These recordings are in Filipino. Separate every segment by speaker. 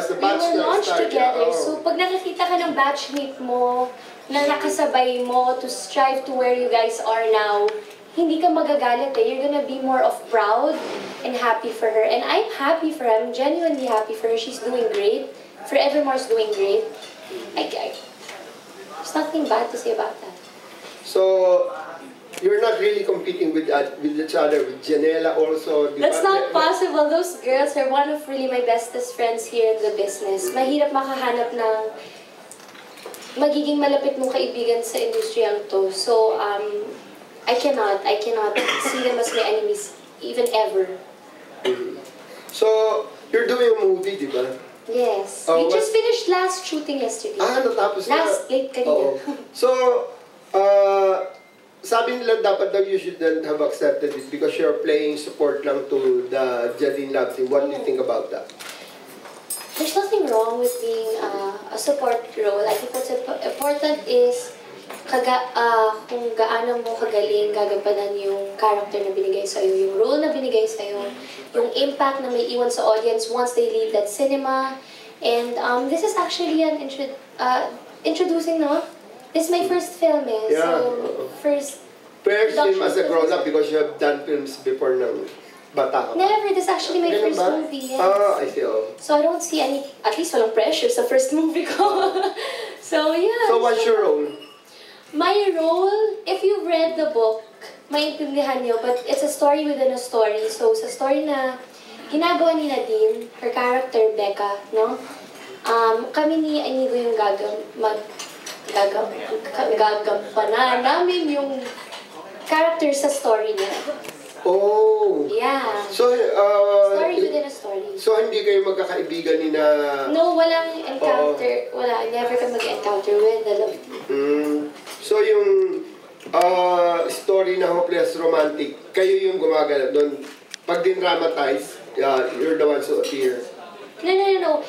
Speaker 1: was the
Speaker 2: We
Speaker 1: batch
Speaker 2: were
Speaker 1: that
Speaker 2: launched
Speaker 1: started.
Speaker 2: together.
Speaker 1: Oh.
Speaker 2: So, pag nakakita ka ng batchmate mo, na nakasabay mo to strive to where you guys are now, hindi ka magagalit eh. You're gonna be more of proud and happy for her. And I'm happy for her. I'm genuinely happy for her. She's doing great. Forevermore's doing great. There's nothing bad to say about that.
Speaker 1: So, you're not really competing with each other, with Janela also.
Speaker 2: That's not possible. Those girls are one of really my bestest friends here in the business. Mahirap makahanap ng magiging malapit mong kaibigan sa industriyang to. So, I cannot see them as my enemies, even ever.
Speaker 1: So, you're doing a movie, di ba?
Speaker 2: Yes.
Speaker 1: Oh,
Speaker 2: We just finished last shooting yesterday.
Speaker 1: Natapos na.
Speaker 2: Late kanina.
Speaker 1: So, sabi nila dapat daw you shouldn't have accepted it because you're playing support lang to the Jadine Love team. What do you think about that?
Speaker 2: There's nothing wrong with being a support role. I think what's important is kung gaano mo kagaling gagampanan yung character na binigay sa'yo, yung role na binigay sa'yo, yung impact na may iwan sa audience once they leave that cinema. And this is actually an introducing, no? This is my first film, eh.
Speaker 1: Yeah.
Speaker 2: So, first
Speaker 1: Film as a grown-up because you have done films before ng bata ka.
Speaker 2: Never. This is actually my
Speaker 1: Ganun
Speaker 2: first
Speaker 1: ba?
Speaker 2: movie, yes.
Speaker 1: I see.
Speaker 2: So, I don't see any, at least walang pressure sa first movie ko. So, yeah.
Speaker 1: So, what's your role?
Speaker 2: My role, if you've read the book, maintindihan niyo, but it's a story within a story. So, sa story na ginagawa ni Nadine, her character, Becca, no? Kami ni Inigo yung gagampanan namin yung character sa story niya.
Speaker 1: Oh.
Speaker 2: Yeah.
Speaker 1: So,
Speaker 2: Story within a story.
Speaker 1: So, hindi kayo magkakaibigan ni na...
Speaker 2: No, walang encounter. Wala, never ka mag-encounter with the love.
Speaker 1: So, yung story na hopeless romantic, kayo yung gumagana doon. Pag din-dramatize, you're the ones who appear.
Speaker 2: No.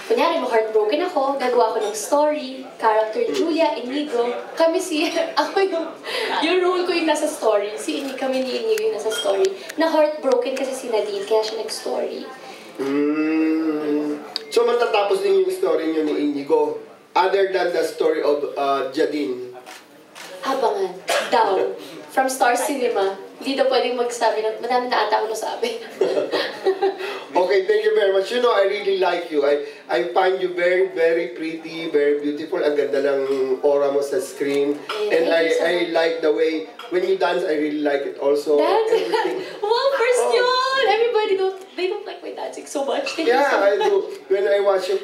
Speaker 2: Kunyari, heartbroken ako, gagawa ko ng story, character Julia, Inigo, ako yung role ko yung nasa story, kami ni Inigo yung nasa story, na heartbroken kasi si Nadine, kaya siya nag-story.
Speaker 1: So, matatapos din yung story niyo ni Inigo, other than the story of Jadine?
Speaker 2: Abangan, daw, from Star Cinema. Hindi daw pwedeng magsabi ng, madami na ata ako nasabi.
Speaker 1: Okay, thank you very much. You know, I really like you. I find you very, very pretty, very beautiful. Ang ganda ng aura mo sa screen. And I like the way, when you dance, I really like it also. Everything.
Speaker 2: Well, first yun! Everybody they don't like my dancing so much.
Speaker 1: Yeah, I do. When I watch you,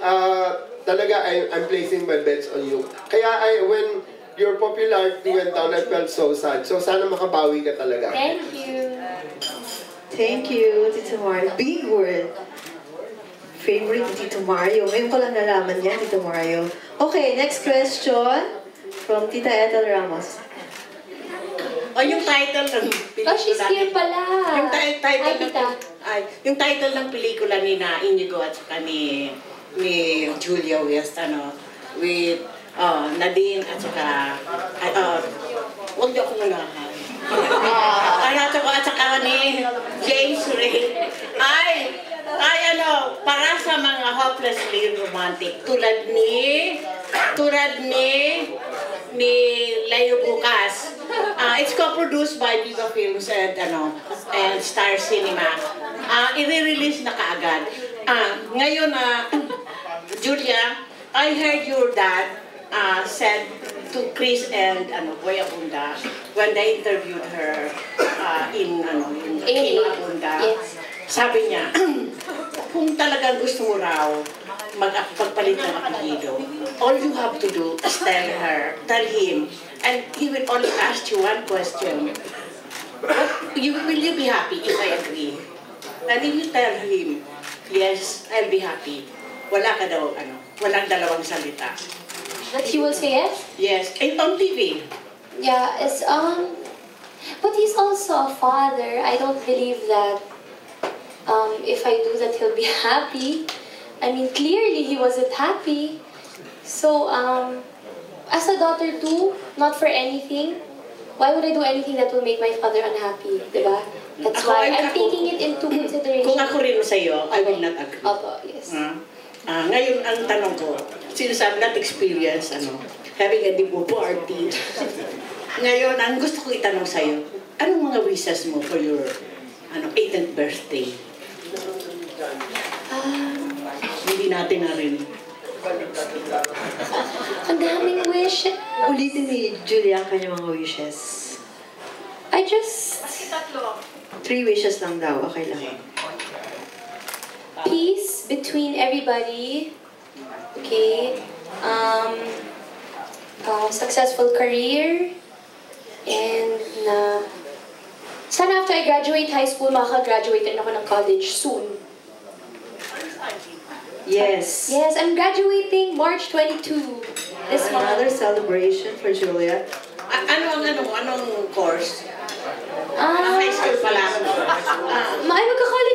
Speaker 1: talaga, I'm placing my bets on you. Kaya when your popularity went down, I felt so sad. So sana makabawi ka talaga.
Speaker 2: Thank you.
Speaker 3: Thank you, Tito Mario. Big word. Favorite ni Tito Mario. Ngayon ko lang nalaman yan, Tito Mario. Okay, next question from Tita Ethel Ramos.
Speaker 4: Yung title ng pelikula.
Speaker 2: Oh, she's here pala.
Speaker 4: Yung title
Speaker 2: Tita.
Speaker 4: yung title ng pelikula ni na Inigo at saka ni Julia West, with Nadine at saka huwag niyo akong unahan. At saka ni James Ray ay para sa mga hopelessly romantic tulad ni Layo Bukas. It's co-produced by Viva Films and Star Cinema. I-release na kaagad. Ngayon, Julia, I heard your dad said to Chris and Boy Abunda when they interviewed her in Abunda.
Speaker 2: Yes.
Speaker 4: Sabi niya, kung talagang gusto mo raw magpalit ng apelyido, all you have to do is tell him, and he will only ask you one question. Will you be happy if I agree? And if you tell him, yes, I'll be happy, wala ka daw, walang dalawang salita.
Speaker 2: That he will say yes?
Speaker 4: Yes, on TV.
Speaker 2: Yeah, but he's also a father. I don't believe that if I do that, he'll be happy. I mean, clearly he wasn't happy. So, as a daughter too, not for anything, why would I do anything that will make my father unhappy, diba? That's
Speaker 4: Ako,
Speaker 2: why
Speaker 4: ay-
Speaker 2: I'm
Speaker 4: ako-
Speaker 2: taking it into consideration.
Speaker 4: Kung ako rin sa'yo, I will not agree.
Speaker 2: Opo, yes.
Speaker 4: Ngayon, ang tanong ko, sinasabi natin experience, having a debut party. Ngayon, ang gusto ko itanong sa'yo, anong mga wishes mo for your 18th birthday? Hindi natin na rin.
Speaker 2: Ang daming wish.
Speaker 3: Ulitin ni Julia ang kanyang mga wishes.
Speaker 2: I just...
Speaker 3: 3 wishes lang daw, okay lang.
Speaker 2: Peace between everybody. Okay. Successful career. And sana after I graduate high school, makaka-graduate rin ako ng college soon.
Speaker 3: Yes.
Speaker 2: Yes, I'm graduating March 22 this
Speaker 3: Another
Speaker 2: month.
Speaker 3: celebration for Julia.
Speaker 4: Anong course?
Speaker 2: Ah,
Speaker 4: High school pa lang.
Speaker 2: magka-college